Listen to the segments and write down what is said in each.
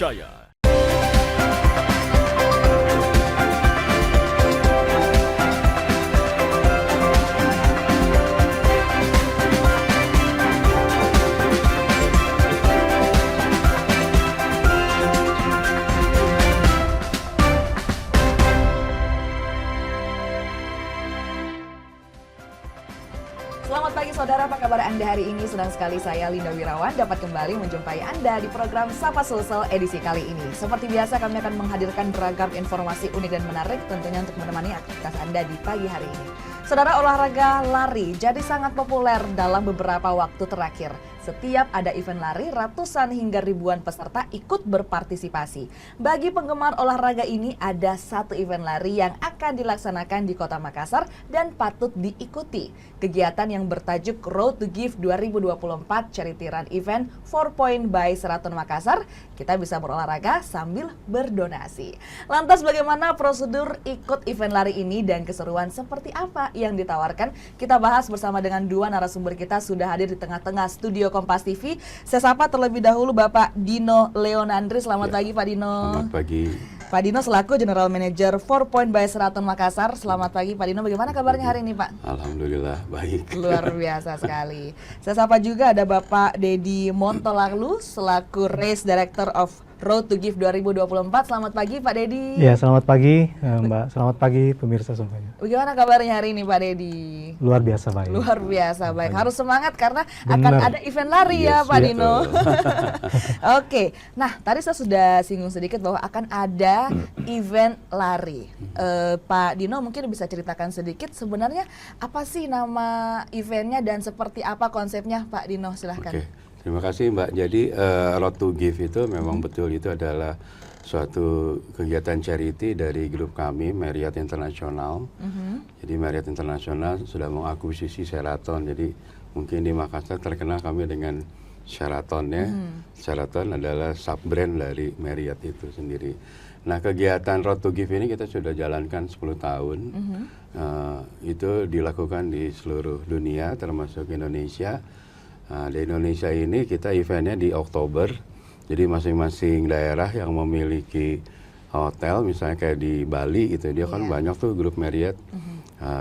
terpercaya. Selamat pagi saudara, apa kabar Anda hari ini? Senang sekali saya Linda Wirawan dapat kembali menjumpai Anda di program Sapa Sulsel edisi kali ini. Seperti biasa kami akan menghadirkan beragam informasi unik dan menarik tentunya untuk menemani aktivitas Anda di pagi hari ini. Saudara, olahraga lari jadi sangat populer dalam beberapa waktu terakhir. Setiap ada event lari, ratusan hingga ribuan peserta ikut berpartisipasi. Bagi penggemar olahraga ini, ada satu event lari yang akan dilaksanakan di Kota Makassar dan patut diikuti. Kegiatan yang bertajuk Road to Give 2024 Charity Run Event 4 Point by Sheraton Makassar. Kita bisa berolahraga sambil berdonasi. Lantas bagaimana prosedur ikut event lari ini dan keseruan seperti apa yang ditawarkan? Kita bahas bersama dengan dua narasumber kita sudah hadir di tengah-tengah studio Kompas TV. Saya sapa terlebih dahulu Bapak Dino Leonandri. Selamat pagi Pak Dino. Selamat pagi. Pak Dino selaku General Manager 4 Point by Sheraton Makassar. Selamat pagi Pak Dino. Bagaimana kabarnya hari ini Pak? Alhamdulillah baik. Luar biasa sekali. Saya sapa juga ada Bapak Dedi Montolalu selaku Race Director of Road to Give 2024. Selamat pagi Pak Dedi. Ya, selamat pagi Mbak. Selamat pagi pemirsa semuanya. Bagaimana kabarnya hari ini Pak Dedi? Luar biasa baik. Luar biasa baik. Harus semangat karena akan ada event lari ya Pak Dino. Oke. Nah, tadi saya sudah singgung sedikit bahwa akan ada event lari. Pak Dino mungkin bisa ceritakan sedikit sebenarnya apa sih nama eventnya dan seperti apa konsepnya Pak Dino, silahkan. Oke. Terima kasih Mbak. Jadi Road to Give itu memang betul itu adalah suatu kegiatan charity dari grup kami Marriott International. Jadi Marriott International sudah mengakuisisi Sheraton. Jadi mungkin di Makassar terkenal kami dengan Sheraton ya. Sheraton adalah sub brand dari Marriott itu sendiri. Nah, kegiatan Road to Give ini kita sudah jalankan 10 tahun. Itu dilakukan di seluruh dunia termasuk Indonesia. Di Indonesia ini kita eventnya di Oktober, jadi masing-masing daerah yang memiliki hotel, misalnya kayak di Bali gitu, dia kan banyak tuh grup Marriott,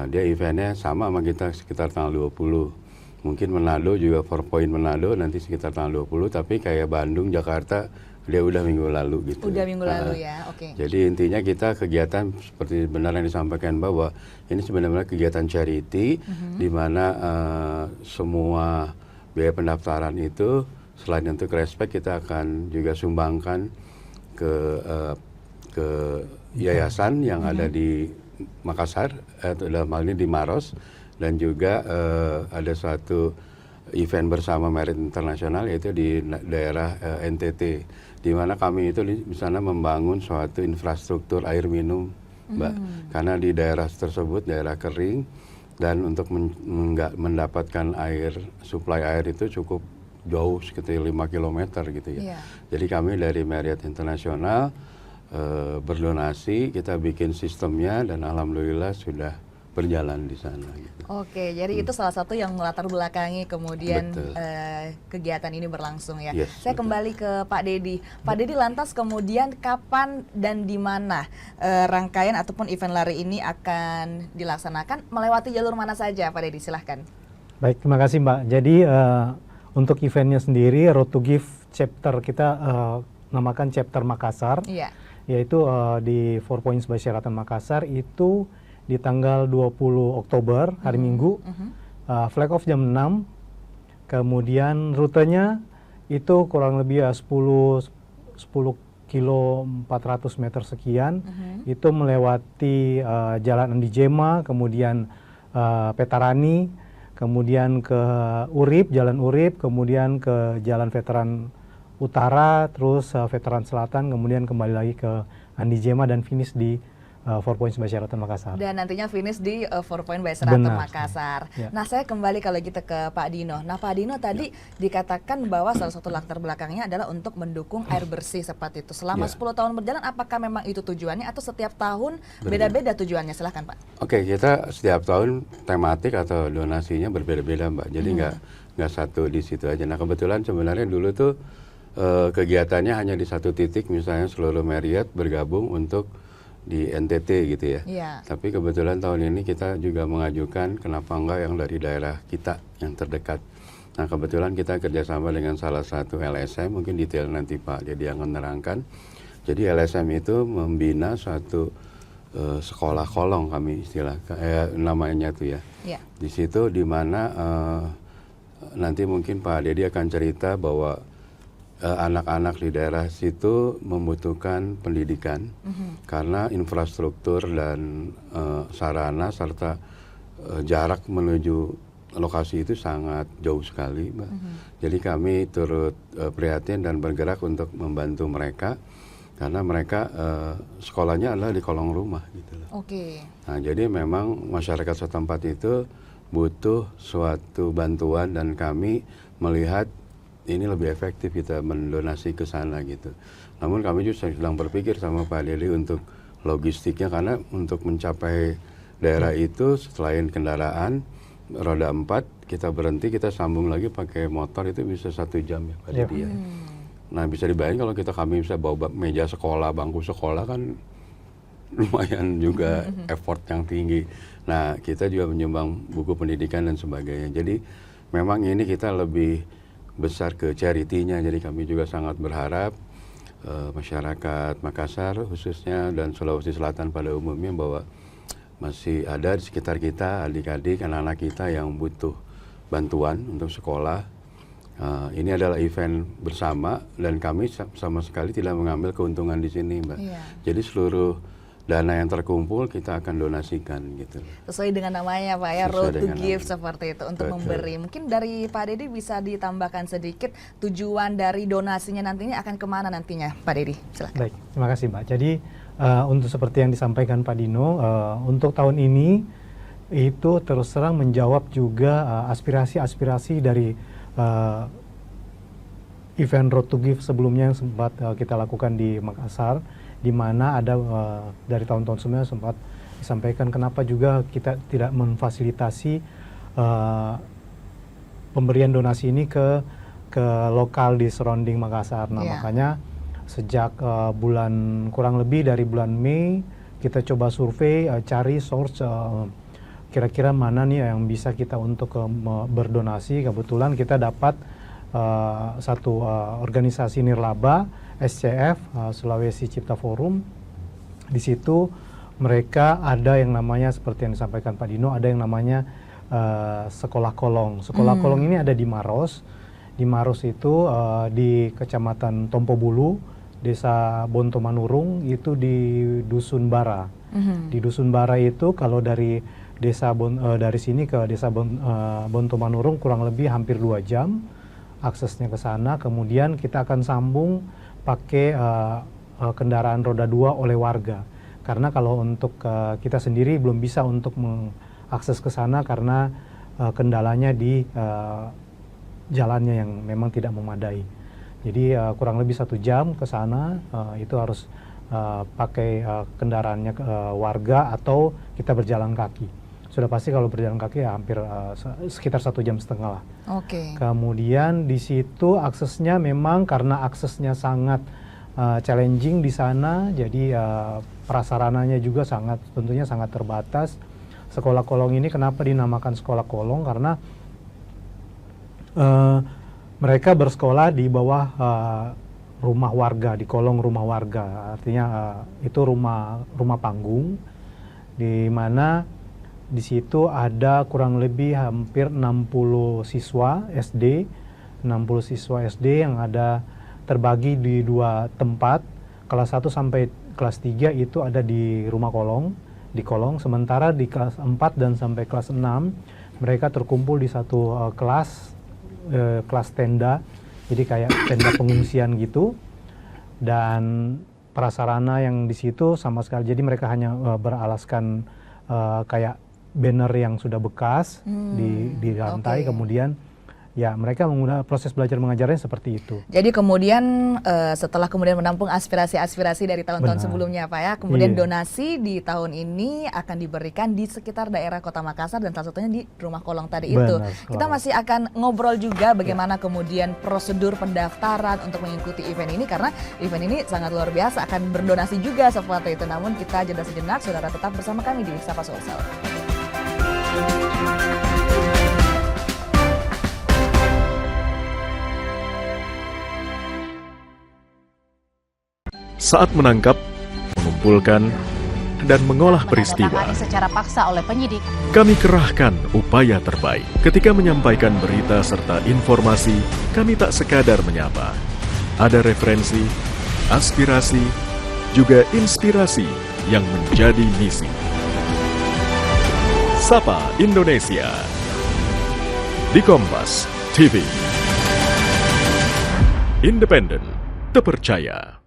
dia eventnya sama kita sekitar tanggal 20. Mungkin Manado juga 4 Point Manado nanti sekitar tanggal 20, tapi kayak Bandung, Jakarta dia udah minggu lalu gitu. Udah minggu lalu ya, oke. Jadi intinya kita kegiatan seperti benar yang disampaikan bahwa ini sebenarnya kegiatan charity, di mana semua biaya pendaftaran itu selain untuk respect kita akan juga sumbangkan ke yayasan yang ada di Makassar atau dalam hal ini di Maros, dan juga ada suatu event bersama Marriott International yaitu di daerah NTT, di mana kami itu di sana membangun suatu infrastruktur air minum Mbak, karena di daerah tersebut daerah kering. Dan untuk mendapatkan suplai air itu cukup jauh sekitar 5 km gitu ya. Jadi kami dari Marriott International berdonasi, kita bikin sistemnya dan alhamdulillah sudah berjalan di sana. Gitu. Oke, jadi itu salah satu yang melatar belakangi kemudian kegiatan ini berlangsung ya. Saya kembali ke Pak Dedi. Pak Dedi, lantas kemudian kapan dan di mana rangkaian ataupun event lari ini akan dilaksanakan? Melewati jalur mana saja Pak Dedi? Silahkan. Baik, terima kasih Mbak. Jadi untuk eventnya sendiri, Road to Give chapter kita namakan chapter Makassar, yaitu di 4 Points by Sheraton Makassar itu di tanggal 20 Oktober, hari Minggu, flag off jam 6, kemudian rutenya itu kurang lebih 10 kilo 400 meter sekian, itu melewati Jalan Andi Jema, kemudian Petarani, kemudian ke Urip, Jalan Urip, kemudian ke Jalan Veteran Utara, terus Veteran Selatan, kemudian kembali lagi ke Andi Jema dan finish di 4 Points by Sheraton Makassar. Dan nantinya finish di 4 Point by Sheraton Makassar. Ya. Nah, saya kembali kalau gitu ke Pak Dino. Nah, Pak Dino tadi dikatakan bahwa salah satu latar belakangnya adalah untuk mendukung air bersih seperti itu. Selama 10 tahun berjalan, apakah memang itu tujuannya atau setiap tahun beda-beda tujuannya? Silahkan Pak. Oke, kita setiap tahun tematik atau donasinya berbeda-beda Mbak. Jadi nggak satu di situ aja. Nah, kebetulan sebenarnya dulu tuh kegiatannya hanya di satu titik, misalnya seluruh Marriott bergabung untuk di NTT gitu ya. Tapi kebetulan tahun ini kita juga mengajukan kenapa enggak yang dari daerah kita yang terdekat. Nah kebetulan kita kerjasama dengan salah satu LSM, mungkin detail nanti Pak Dedi yang menerangkan. Jadi LSM itu membina suatu sekolah kolong, kami istilah namanya tuh ya. Di situ di mana nanti mungkin Pak Dedi akan cerita bahwa anak-anak di daerah situ membutuhkan pendidikan karena infrastruktur dan sarana serta jarak menuju lokasi itu sangat jauh sekali, Mbak. Jadi kami turut prihatin dan bergerak untuk membantu mereka karena mereka sekolahnya adalah di kolong rumah gitu loh. Nah, jadi memang masyarakat setempat itu butuh suatu bantuan dan kami melihat ini lebih efektif kita mendonasi ke sana gitu. Namun kami juga sedang berpikir sama Pak Dedi untuk logistiknya karena untuk mencapai daerah itu selain kendaraan roda 4 kita berhenti, kita sambung lagi pakai motor itu bisa 1 jam ya Pak Dedi ya. Nah bisa dibayangkan kalau kami bisa bawa meja sekolah, bangku sekolah kan lumayan juga effort yang tinggi. Nah kita juga menyumbang buku pendidikan dan sebagainya. Jadi memang ini kita lebih besar ke charity-nya, jadi kami juga sangat berharap masyarakat Makassar khususnya dan Sulawesi Selatan pada umumnya bahwa masih ada di sekitar kita adik-adik, anak-anak kita yang butuh bantuan untuk sekolah. Ini adalah event bersama dan kami sama sekali tidak mengambil keuntungan di sini, Mbak. Jadi seluruh dana yang terkumpul kita akan donasikan gitu. Sesuai dengan namanya Pak ya, Road to Give seperti itu untuk memberi. Mungkin dari Pak Dedi bisa ditambahkan sedikit tujuan dari donasinya nantinya akan kemana nantinya Pak Dedi? Silakan. Baik, terima kasih Mbak. Jadi untuk seperti yang disampaikan Pak Dino, untuk tahun ini itu terus terang menjawab juga aspirasi-aspirasi dari event Road to Give sebelumnya yang sempat kita lakukan di Makassar, di mana ada dari tahun-tahun sebelumnya sempat disampaikan kenapa juga kita tidak memfasilitasi pemberian donasi ini ke lokal di surrounding Makassar. Nah makanya sejak bulan kurang lebih dari bulan Mei kita coba survei, cari source kira-kira mana nih yang bisa kita untuk berdonasi. Kebetulan kita dapat satu organisasi nirlaba SCF, Sulawesi Cipta Forum. Di situ mereka ada yang namanya seperti yang disampaikan Pak Dino, ada yang namanya sekolah kolong. Sekolah kolong ini ada di Maros. Di Maros itu di Kecamatan Tompobulu, Desa Bontomanurung, itu di Dusun Bara. Di Dusun Bara itu kalau dari dari sini ke Desa Bontomanurung kurang lebih hampir 2 jam aksesnya ke sana. Kemudian kita akan sambung pakai kendaraan roda 2 oleh warga. Karena kalau untuk kita sendiri belum bisa untuk mengakses ke sana karena kendalanya di jalannya yang memang tidak memadai. Jadi kurang lebih 1 jam ke sana itu harus pakai kendaraannya warga atau kita berjalan kaki. Sudah pasti kalau berjalan kaki ya hampir sekitar 1,5 jam lah. Kemudian di situ aksesnya memang karena aksesnya sangat challenging di sana, jadi prasarananya juga tentunya sangat terbatas. Sekolah kolong ini kenapa dinamakan sekolah kolong? Karena mereka bersekolah di bawah rumah warga, di kolong rumah warga. Artinya itu rumah panggung, di mana di situ ada kurang lebih hampir 60 siswa SD, 60 siswa SD yang ada terbagi di 2 tempat. Kelas 1 sampai kelas 3 itu ada di rumah kolong, sementara di kelas 4 dan sampai kelas 6 mereka terkumpul di satu kelas tenda, jadi kayak tenda pengungsian gitu. Dan prasarana yang di situ sama sekali, jadi mereka hanya beralaskan kayak banner yang sudah bekas di lantai, kemudian ya mereka menggunakan proses belajar mengajarnya seperti itu. Jadi kemudian setelah kemudian menampung aspirasi-aspirasi dari tahun-tahun sebelumnya Pak ya, kemudian donasi di tahun ini akan diberikan di sekitar daerah Kota Makassar dan salah satunya di Rumah Kolong tadi itu. Kita masih akan ngobrol juga bagaimana kemudian prosedur pendaftaran untuk mengikuti event ini, karena event ini sangat luar biasa, akan berdonasi juga seperti itu. Namun kita jeda sejenak, saudara tetap bersama kami di Sapa Sulsel. Saat menangkap, mengumpulkan, dan mengolah peristiwa, secara paksa oleh penyidik, kami kerahkan upaya terbaik. Ketika menyampaikan berita serta informasi, kami tak sekadar menyapa. Ada referensi, aspirasi, juga inspirasi yang menjadi misi. Sapa Indonesia di Kompas TV. Independen, terpercaya.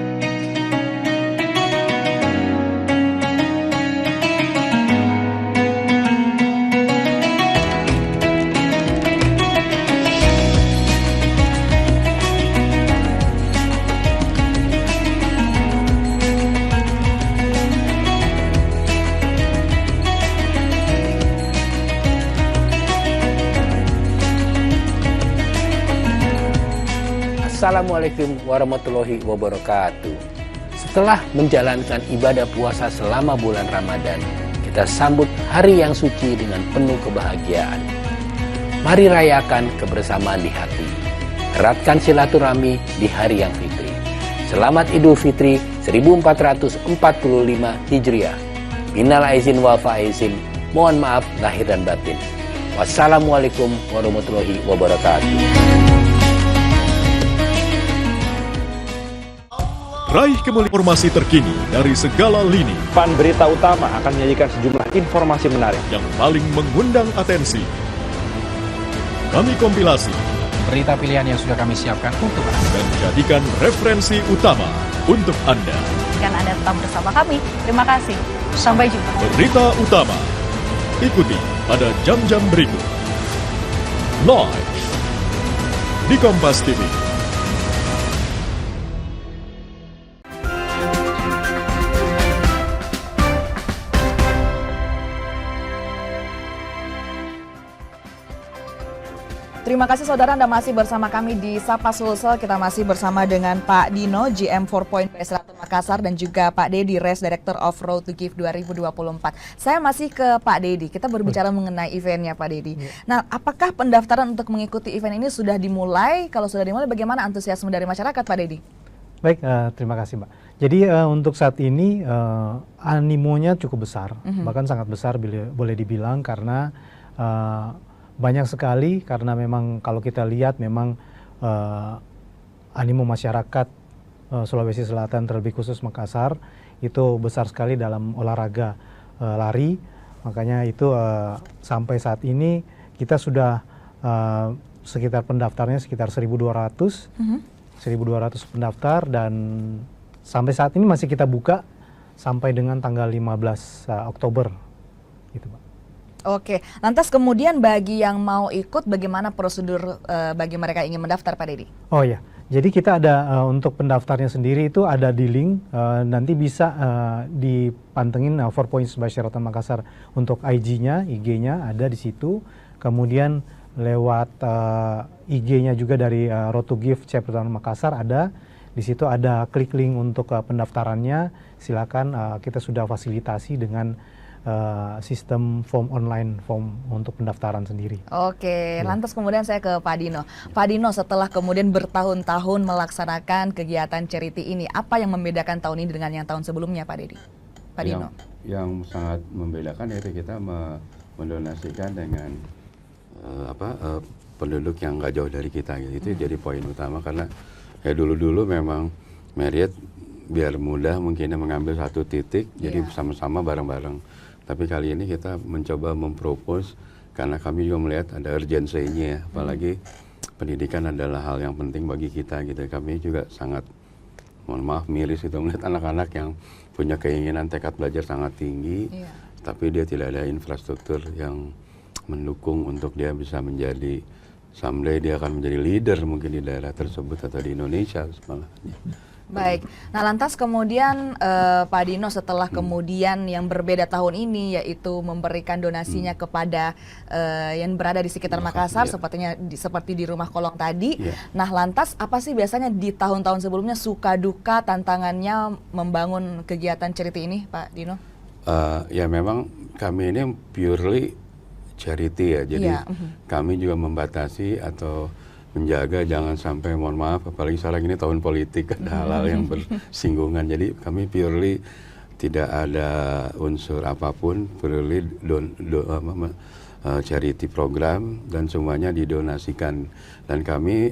Assalamualaikum warahmatullahi wabarakatuh. Setelah menjalankan ibadah puasa selama bulan Ramadan, kita sambut hari yang suci dengan penuh kebahagiaan. Mari rayakan kebersamaan di hati. Eratkan silaturahmi di hari yang fitri. Selamat Idul Fitri 1445 Hijriah. Minal aizin wal faizin. Mohon maaf lahir dan batin. Wassalamualaikum warahmatullahi wabarakatuh. Raih kembali informasi terkini dari segala lini Pan Berita Utama akan menyajikan sejumlah informasi menarik yang paling mengundang atensi. Kami kompilasi berita pilihan yang sudah kami siapkan untuk Anda dan jadikan referensi utama untuk Anda. dan Anda tetap bersama kami. Terima kasih. Sampai jumpa. Berita utama ikuti pada jam-jam berikut. Live di Kompas TV. Terima kasih saudara, Anda masih bersama kami di Sapa Sulsel. Kita masih bersama dengan Pak Dino, GM 4 Point Selatan Makassar, dan juga Pak Dedi, Race Director of Road to Give 2024. Saya masih ke Pak Dedi, kita berbicara mengenai eventnya Pak Dedi. Nah, apakah pendaftaran untuk mengikuti event ini sudah dimulai? Kalau sudah dimulai, bagaimana antusiasme dari masyarakat Pak Dedi? Baik, terima kasih Mbak. Jadi untuk saat ini animonya cukup besar, bahkan sangat besar boleh dibilang, karena banyak sekali, karena memang kalau kita lihat memang animo masyarakat Sulawesi Selatan, terlebih khusus Makassar, itu besar sekali dalam olahraga lari. Makanya itu sampai saat ini kita sudah sekitar pendaftarnya sekitar 1.200 pendaftar, dan sampai saat ini masih kita buka sampai dengan tanggal 15 Oktober gitu Pak. Oke, lantas kemudian bagi yang mau ikut, bagaimana prosedur bagi mereka yang ingin mendaftar Pak Dedi? Oh ya, jadi kita ada untuk pendaftarnya sendiri itu ada di link, nanti bisa dipantengin 4 Points by Sheraton Makassar untuk IG-nya ada di situ. Kemudian lewat IG-nya juga dari Road to Give Sheraton Makassar ada. Di situ ada klik link untuk pendaftarannya. Silakan, kita sudah fasilitasi dengan sistem online form untuk pendaftaran sendiri. Oke, lantas kemudian saya ke Pak Dino. Pak Dino, setelah kemudian bertahun-tahun melaksanakan kegiatan charity ini, apa yang membedakan tahun ini dengan yang tahun sebelumnya Pak Dedi? Pak Dino. Yang sangat membedakan yaitu kita mendonasikan dengan penduduk yang nggak jauh dari kita. Gitu. Itu jadi poin utama, karena ya dulu-dulu memang Marriott biar mudah mungkin mengambil satu titik, jadi sama-sama bareng-bareng. Tapi kali ini kita mencoba mempropose, karena kami juga melihat ada urgensinya ya, apalagi pendidikan adalah hal yang penting bagi kita gitu. Kami juga sangat, mohon maaf, miris itu melihat anak-anak yang punya keinginan tekad belajar sangat tinggi, tapi dia tidak ada infrastruktur yang mendukung untuk dia bisa menjadi someday dia akan menjadi leader mungkin di daerah tersebut atau di Indonesia malah. Baik, nah lantas kemudian Pak Dino setelah kemudian yang berbeda tahun ini yaitu memberikan donasinya kepada yang berada di sekitar Makassar, seperti di Rumah Kolong tadi. Nah lantas apa sih biasanya di tahun-tahun sebelumnya suka duka tantangannya membangun kegiatan charity ini Pak Dino? Ya memang kami ini purely charity ya, jadi kami juga membatasi atau menjaga jangan sampai, mohon maaf, apalagi sekarang ini tahun politik, ada hal-hal yang bersinggungan. Jadi kami purely tidak ada unsur apapun, purely charity program dan semuanya didonasikan. Dan kami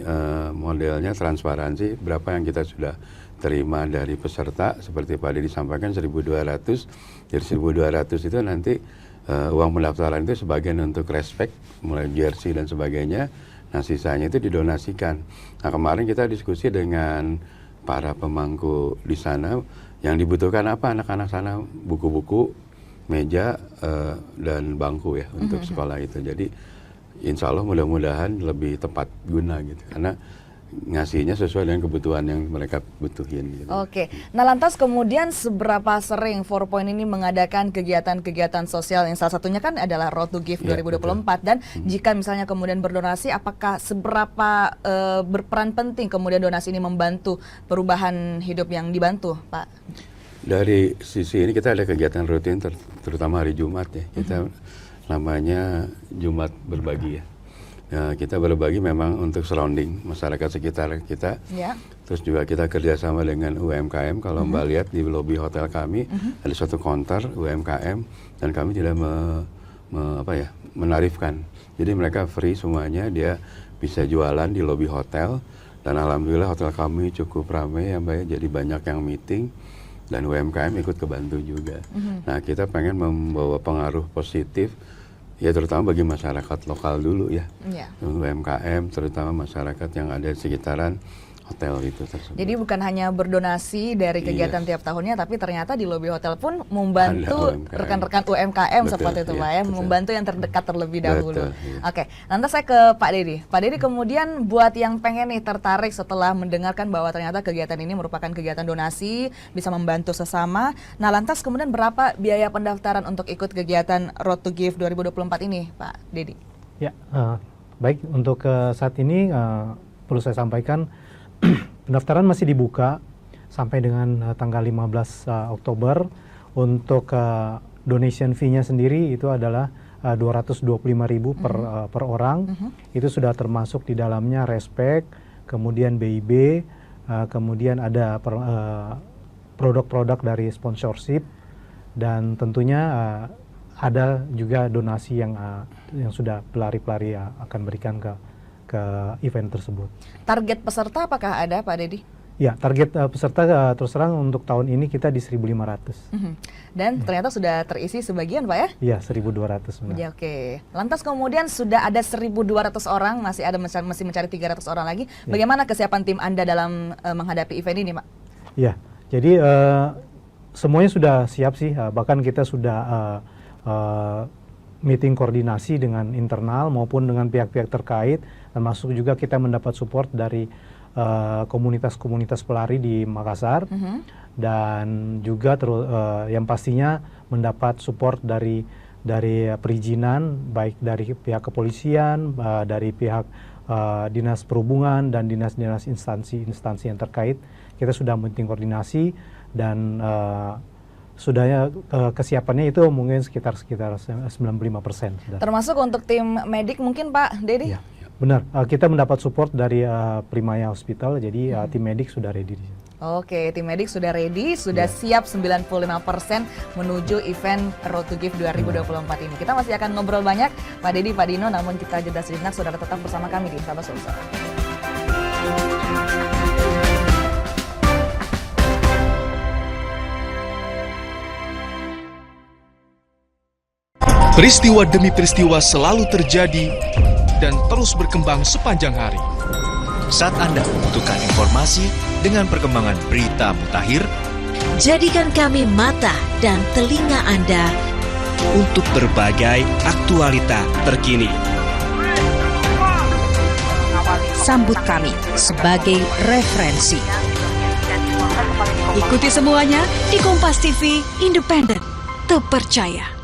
modelnya transparansi, berapa yang kita sudah terima dari peserta, seperti Pak Dedi disampaikan 1.200, dari 1.200 itu nanti uang pendaftaran itu sebagian untuk respect, mulai jersey dan sebagainya. Nah sisanya itu didonasikan. Nah kemarin kita diskusi dengan para pemangku di sana, yang dibutuhkan apa anak-anak sana, buku-buku, meja, dan bangku ya untuk sekolah itu. Jadi insya Allah mudah-mudahan lebih tepat guna gitu, karena ngasihnya sesuai dengan kebutuhan yang mereka butuhin gitu. Oke, nah lantas kemudian seberapa sering 4 Point ini mengadakan kegiatan-kegiatan sosial, yang salah satunya kan adalah Road to Give 2024, dan jika misalnya kemudian berdonasi, apakah seberapa berperan penting kemudian donasi ini membantu perubahan hidup yang dibantu, Pak? Dari sisi ini kita ada kegiatan rutin, terutama hari Jumat ya, kita namanya Jumat Berbagi ya. Nah, kita berbagi memang untuk surrounding masyarakat sekitar kita. Terus juga kita kerjasama dengan UMKM. Kalau Mbak lihat di lobi hotel kami ada suatu counter UMKM, dan kami tidak menarifkan. Jadi mereka free semuanya, dia bisa jualan di lobi hotel. Dan alhamdulillah hotel kami cukup ramai ya Mbak ya, jadi banyak yang meeting dan UMKM ikut kebantu juga. Nah kita pengen membawa pengaruh positif, ya terutama bagi masyarakat lokal dulu ya, UMKM, terutama masyarakat yang ada di sekitaran hotel itu tersebut. Jadi bukan hanya berdonasi dari kegiatan tiap tahunnya, tapi ternyata di lobi hotel pun membantu rekan-rekan UMKM seperti itu Pak ya, membantu yang terdekat terlebih dahulu. Oke, nanti saya ke Pak Dedi. Pak Dedi, kemudian buat yang pengen nih tertarik setelah mendengarkan bahwa ternyata kegiatan ini merupakan kegiatan donasi, bisa membantu sesama. Nah lantas kemudian berapa biaya pendaftaran untuk ikut kegiatan Road to Give 2024 ini Pak Dedi? Ya, baik, untuk saat ini perlu saya sampaikan pendaftaran masih dibuka sampai dengan tanggal 15 Oktober. Untuk donation fee-nya sendiri itu adalah 225.000 per orang. Itu sudah termasuk di dalamnya respect, kemudian BIB, kemudian ada produk-produk dari sponsorship, dan tentunya ada juga donasi yang sudah pelari-pelari akan berikan ke event tersebut. Target peserta apakah ada Pak Dedi? Ya, target peserta terus terang untuk tahun ini kita di 1.500. Dan ternyata sudah terisi sebagian Pak ya? Iya, 1.200. Ya, oke. Lantas kemudian sudah ada 1.200 orang, masih mencari 300 orang lagi. Bagaimana kesiapan tim Anda dalam menghadapi event ini Pak? Ya, jadi semuanya sudah siap sih, bahkan kita sudah meeting koordinasi dengan internal maupun dengan pihak-pihak terkait, termasuk juga kita mendapat support dari komunitas-komunitas pelari di Makassar, dan juga yang pastinya mendapat support dari perizinan, baik dari pihak kepolisian, dari pihak dinas perhubungan dan dinas-dinas instansi yang terkait. Kita sudah meeting koordinasi dan sudahnya kesiapannya itu mungkin sekitar 95%. Termasuk untuk tim medik mungkin Pak Dedi? Ya, benar. Kita mendapat support dari Primaya Hospital, jadi tim medik sudah ready. Oke, tim medik sudah ready, sudah siap 95% menuju event Road to Give 2024 ini. Kita masih akan ngobrol banyak Pak Dedi, Pak Dino, namun kita jeda sejenak, saudara tetap bersama kami di Sahabat Sulsel. Peristiwa demi peristiwa selalu terjadi dan terus berkembang sepanjang hari. Saat Anda membutuhkan informasi dengan perkembangan berita mutakhir, jadikan kami mata dan telinga Anda untuk berbagai aktualita terkini. sambut kami sebagai referensi. Ikuti semuanya di Kompas TV, independen, terpercaya.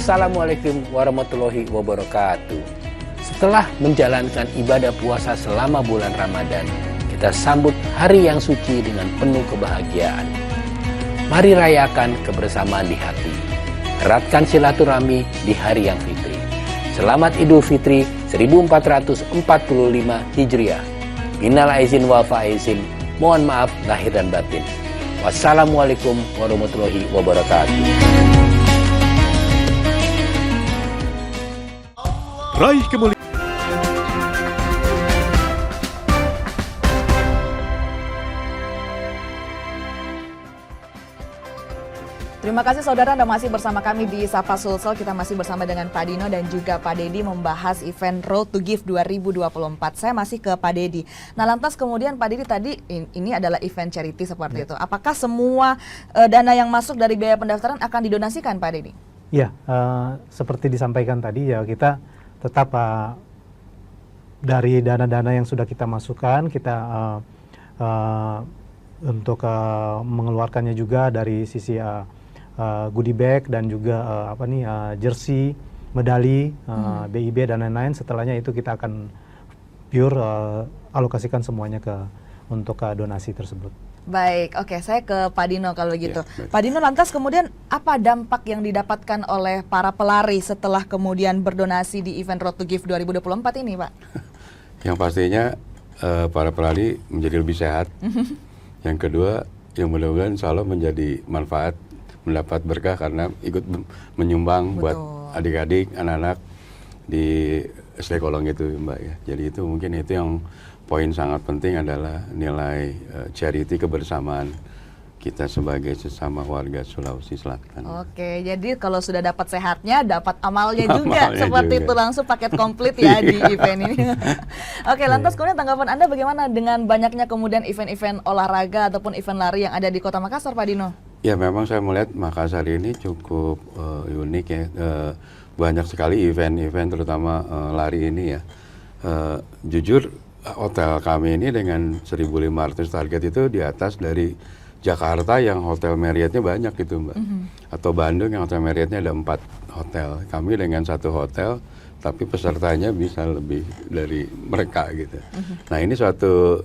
Assalamualaikum warahmatullahi wabarakatuh. Setelah menjalankan ibadah puasa selama bulan Ramadan, kita sambut hari yang suci dengan penuh kebahagiaan. Mari rayakan kebersamaan di hati. Eratkan silaturahmi di hari yang fitri. Selamat Idul Fitri 1445 Hijriah. Minal aizin wal faizin. Mohon maaf lahir dan batin. Wassalamualaikum warahmatullahi wabarakatuh. Raih kemuliaan. Terima kasih saudara, Anda masih bersama kami di Sapa Sulsel. Kita masih bersama dengan Pak Dino dan juga Pak Dedi membahas event Road to Give 2024. Saya masih ke Pak Dedi. Nah lantas kemudian Pak Dedi tadi ini adalah event charity seperti itu. Apakah semua dana yang masuk dari biaya pendaftaran akan didonasikan Pak Dedi? Ya, seperti disampaikan tadi ya, kita tetap dari dana-dana yang sudah kita masukkan, kita untuk mengeluarkannya juga dari sisi goodie bag dan juga jersey, medali, BIB dan lain-lain. Setelahnya itu kita akan pure alokasikan semuanya untuk donasi tersebut. Baik, oke, saya ke Pak Dino kalau gitu. Ya, Pak Dino, lantas kemudian apa dampak yang didapatkan oleh para pelari setelah kemudian berdonasi di event Road to Give 2024 ini, Pak? Yang pastinya para pelari menjadi lebih sehat. Yang kedua, yang mudah-mudahan insya Allah menjadi manfaat, mendapat berkah karena ikut menyumbang buat adik-adik, anak-anak di SD Kolong itu, Mbak ya. Jadi itu mungkin itu yang poin sangat penting adalah nilai charity kebersamaan kita sebagai sesama warga Sulawesi Selatan. Oke, jadi kalau sudah dapat sehatnya, dapat amalnya juga. Seperti itu langsung paket komplit ya di event ini. Oke, lantas kemudian tanggapan Anda bagaimana dengan banyaknya kemudian event-event olahraga ataupun event lari yang ada di Kota Makassar, Pak Dino? Ya, memang saya melihat Makassar ini cukup unik ya. Banyak sekali event-event terutama lari ini ya. Jujur, hotel kami ini dengan 1.500 target itu di atas dari Jakarta yang hotel Marriott-nya banyak gitu, Mbak. Atau Bandung yang hotel Marriott-nya ada 4 hotel. Kami dengan 1 hotel, tapi pesertanya bisa lebih dari mereka gitu. Nah ini suatu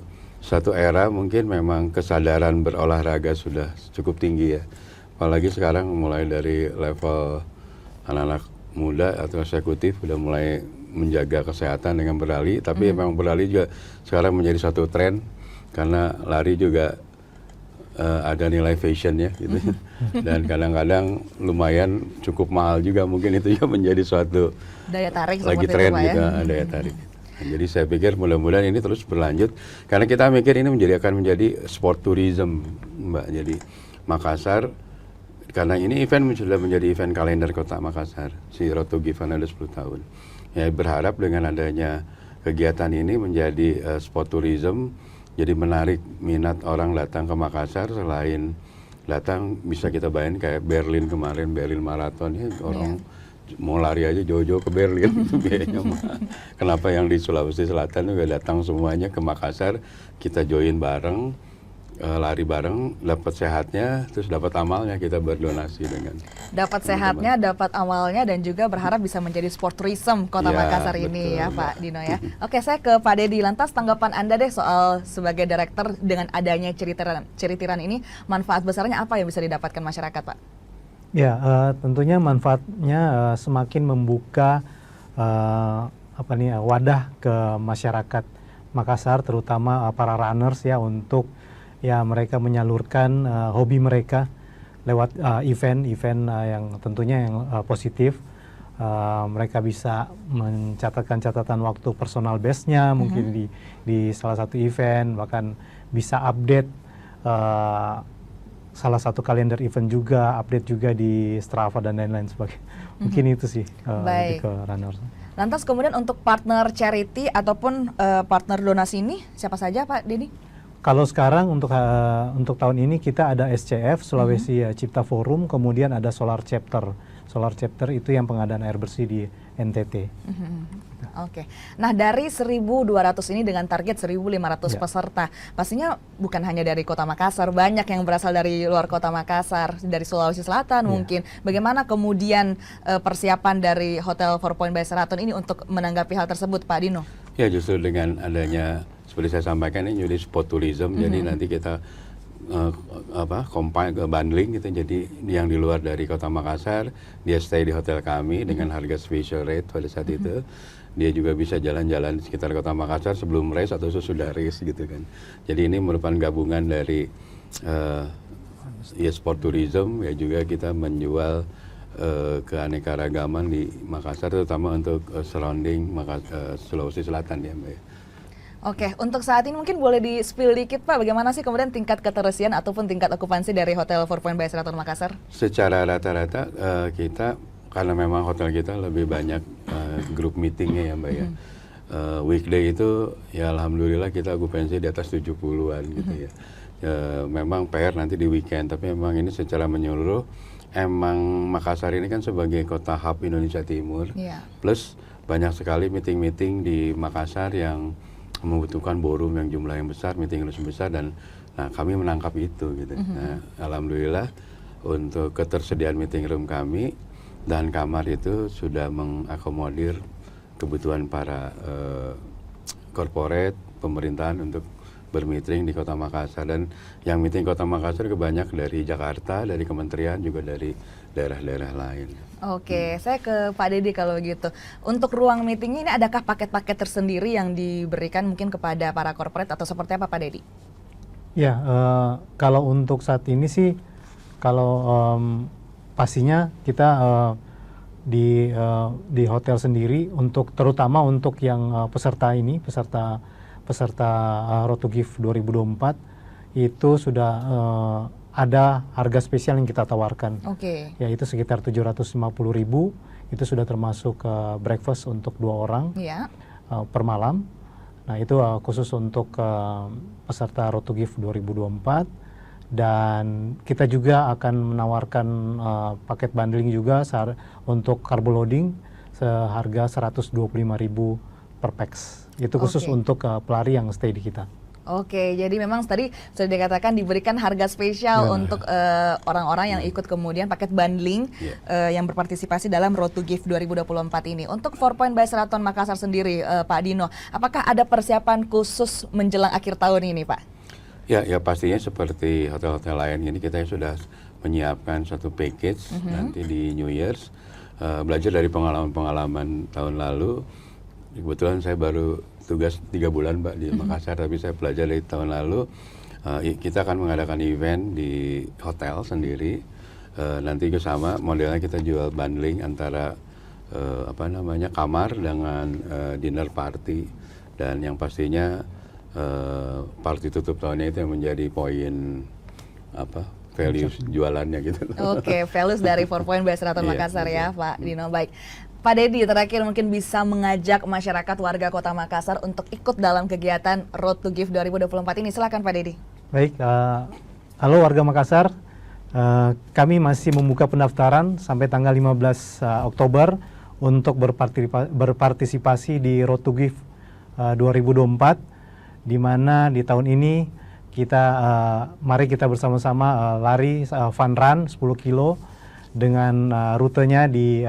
era mungkin memang kesadaran berolahraga sudah cukup tinggi ya. Apalagi sekarang mulai dari level anak-anak muda atau eksekutif udah mulai menjaga kesehatan dengan berlari, tapi memang berlari juga sekarang menjadi satu tren karena lari juga ada nilai fashion ya gitu. Dan kadang-kadang lumayan cukup mahal juga, mungkin itu ya menjadi suatu daya tarik lagi tren gitu, daya tarik. Nah, jadi saya pikir mudah-mudahan ini terus berlanjut karena kita mikir ini akan menjadi sport tourism, Mbak. Jadi Makassar, karena ini event sudah menjadi event kalender Kota Makassar, si Road to Give ada 10 tahun. Ya berharap dengan adanya kegiatan ini menjadi sport tourism, jadi menarik minat orang datang ke Makassar. Selain datang bisa kita bayangin kayak Berlin kemarin, Berlin Marathon ya, orang mau lari aja jauh-jauh ke Berlin itu biayanya mahal. Kenapa yang di Sulawesi Selatan juga datang semuanya ke Makassar, kita join bareng, lari bareng, dapat sehatnya, terus dapat amalnya, kita berdonasi dengan dapat sehatnya, dapat amalnya, dan juga berharap bisa menjadi sport tourism Kota Makassar ini ya Pak Dino ya. Oke, saya ke Pak Dedi. Lantas tanggapan Anda deh soal sebagai direktur dengan adanya ceritiran ini, manfaat besarnya apa yang bisa didapatkan masyarakat, Pak? Ya, tentunya manfaatnya semakin membuka wadah ke masyarakat Makassar, terutama para runners ya, untuk ya mereka menyalurkan hobi mereka lewat event-event yang tentunya yang positif. Mereka bisa mencatatkan catatan waktu personal best-nya mungkin di salah satu event, bahkan bisa update salah satu kalender event juga, update juga di Strava dan lain-lain sebagainya. Mungkin itu sih lebih ke runners. Lantas kemudian untuk partner charity ataupun partner donasi ini siapa saja Pak Denny? Kalau sekarang untuk tahun ini kita ada SCF Sulawesi Cipta Forum, kemudian ada Solar Chapter. Solar Chapter itu yang pengadaan air bersih di NTT. Oke. Nah, dari 1.200 ini dengan target 1.500 peserta, pastinya bukan hanya dari Kota Makassar, banyak yang berasal dari luar Kota Makassar, dari Sulawesi Selatan mungkin. Bagaimana kemudian persiapan dari Hotel 4 Point by Sheraton ini untuk menanggapi hal tersebut, Pak Dino? Ya, justru dengan adanya seperti saya sampaikan ini jadi sport tourism, jadi nanti kita combine ke bundling gitu, jadi yang di luar dari Kota Makassar dia stay di hotel kami dengan harga special rate pada saat itu. Dia juga bisa jalan-jalan di sekitar Kota Makassar sebelum race atau sesudah race gitu kan. Jadi ini merupakan gabungan dari sport tourism, ya juga kita menjual keanekaragaman di Makassar, terutama untuk surrounding Sulawesi Selatan ya Mbak. Oke, untuk saat ini mungkin boleh di-spill dikit Pak, bagaimana sih kemudian tingkat keterisian ataupun tingkat okupansi dari Hotel 4 Point by Sheraton Makassar? Secara rata-rata kita, karena memang hotel kita lebih banyak grup meetingnya ya Mbak ya. Weekday itu ya alhamdulillah kita okupansi di atas 70-an gitu ya. Memang PR nanti di weekend, tapi memang ini secara menyeluruh, emang Makassar ini kan sebagai kota hub Indonesia Timur, plus banyak sekali meeting-meeting di Makassar yang membutuhkan ballroom yang jumlah yang besar, meeting yang besar, dan kami menangkap itu gitu. Nah, alhamdulillah untuk ketersediaan meeting room kami dan kamar itu sudah mengakomodir kebutuhan para corporate pemerintahan untuk bermeeting di Kota Makassar, dan yang meeting Kota Makassar kebanyak dari Jakarta, dari kementerian, juga dari daerah-daerah lain. Oke, saya ke Pak Dedi kalau begitu. Untuk ruang meetingnya ini adakah paket-paket tersendiri yang diberikan mungkin kepada para corporate atau seperti apa Pak Dedi? Ya, kalau untuk saat ini sih, kalau pastinya kita di hotel sendiri untuk terutama untuk yang peserta Road to Give 2024 itu sudah ada harga spesial yang kita tawarkan, yaitu sekitar 750.000. Itu sudah termasuk breakfast untuk 2 orang per malam. Nah itu khusus untuk peserta Road to Give 2024. Dan kita juga akan menawarkan paket bundling juga untuk carbo loading seharga 125.000 per pax. Itu khusus untuk pelari yang stay di kita. Oke, jadi memang tadi sudah dikatakan diberikan harga spesial untuk orang-orang yang ikut kemudian paket bundling yang berpartisipasi dalam Road to Give 2024 ini. Untuk 4 Point by Sheraton Makassar sendiri, Pak Dino, apakah ada persiapan khusus menjelang akhir tahun ini, Pak? Ya pastinya seperti hotel-hotel lain, ini kita sudah menyiapkan satu package nanti di New Year's. Belajar dari pengalaman-pengalaman tahun lalu, kebetulan saya baru tugas 3 bulan Mbak di Makassar, tapi saya belajar dari tahun lalu. Kita akan mengadakan event di hotel sendiri. Nanti sama modelnya kita jual bundling antara kamar dengan dinner party, dan yang pastinya party tutup tahunnya itu yang menjadi poin values jualannya gitu. Oke, values dari 4 Point by Sheraton Makassar ya Pak Dino. Baik, Pak Dedi, terakhir mungkin bisa mengajak masyarakat warga Kota Makassar untuk ikut dalam kegiatan Road to Give 2024 ini. Silakan Pak Dedi. Baik, halo warga Makassar. Kami masih membuka pendaftaran sampai tanggal 15 Oktober untuk berpartisipasi di Road to Give 2024, di mana di tahun ini mari kita bersama-sama lari fun run 10 kilo dengan rutenya di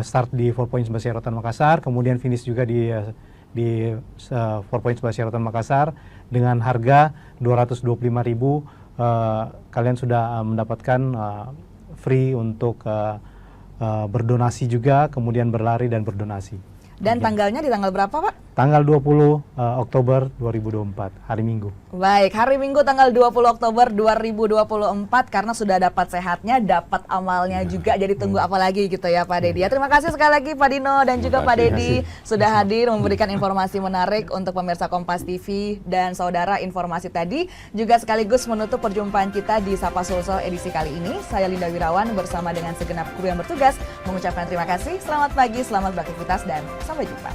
start di 4 Points by Sheraton Makassar, kemudian finish juga di 4 Points by Sheraton Makassar dengan harga 225.000. Kalian sudah mendapatkan free untuk berdonasi juga, kemudian berlari dan berdonasi. Dan tanggalnya di tanggal berapa Pak? tanggal 20 Oktober 2024, hari Minggu. Baik, hari Minggu tanggal 20 Oktober 2024, karena sudah dapat sehatnya, dapat amalnya juga, jadi tunggu apa lagi gitu ya Pak Dedi. Terima kasih sekali lagi Pak Dino dan juga Pak Dedi sudah hadir memberikan informasi menarik untuk pemirsa Kompas TV dan saudara. Informasi tadi juga sekaligus menutup perjumpaan kita di Sapa Sulsel edisi kali ini. Saya Linda Wirawan bersama dengan segenap kru yang bertugas mengucapkan terima kasih, selamat pagi, selamat beraktivitas, dan sampai jumpa.